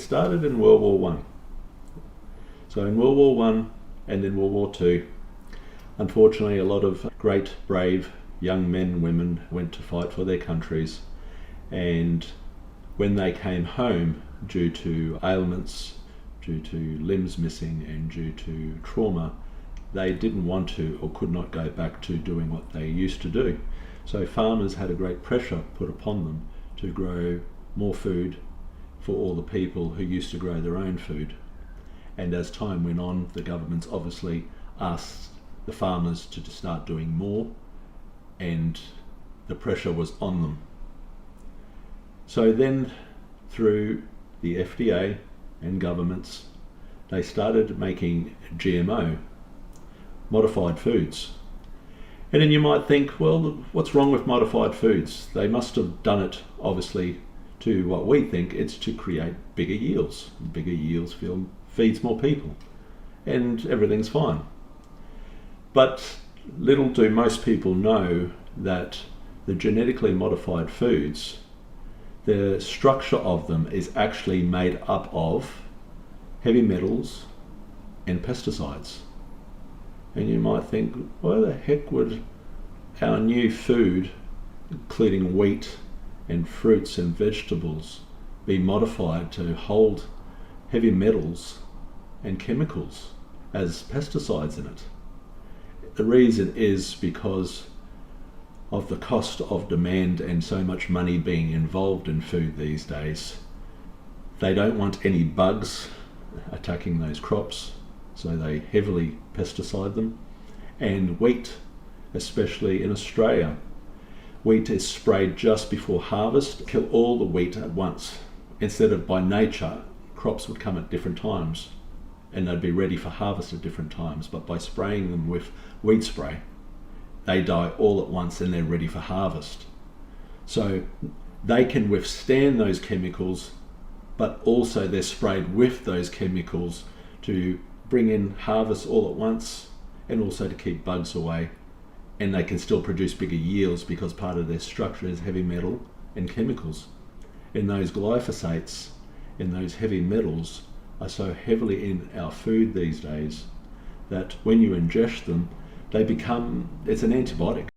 started in World War One. So in World War One and in World War Two, unfortunately a lot of great, brave young men and women went to fight for their countries, and when they came home due to ailments, due to limbs missing and due to trauma, they didn't want to or could not go back to doing what they used to do. So farmers had a great pressure put upon them to grow more food for all the people who used to grow their own food. And as time went on, the governments obviously asked the farmers to start doing more, and the pressure was on them. So then through the FDA and governments, they started making GMO, modified foods. And then you might think, well, what's wrong with modified foods? They must have done it, obviously, to what we think it's to create bigger yields. Bigger yields feeds more people, and everything's fine. But little do most people know that the genetically modified foods, the structure of them is actually made up of heavy metals and pesticides. And you might think, why the heck would our new food, including wheat and fruits and vegetables, be modified to hold heavy metals and chemicals as pesticides in it? The reason is because of the cost of demand and so much money being involved in food these days. They don't want any bugs attacking those crops, so they heavily pesticide them. And wheat, especially in Australia, wheat is sprayed just before harvest, kill all the wheat at once. Instead of, by nature, crops would come at different times and they'd be ready for harvest at different times, but by spraying them with weed spray, they die all at once and they're ready for harvest. So they can withstand those chemicals, but also they're sprayed with those chemicals to bring in harvest all at once and also to keep bugs away. And they can still produce bigger yields because part of their structure is heavy metal and chemicals. And those glyphosates and those heavy metals are so heavily in our food these days that when you ingest them, it's an antibiotic.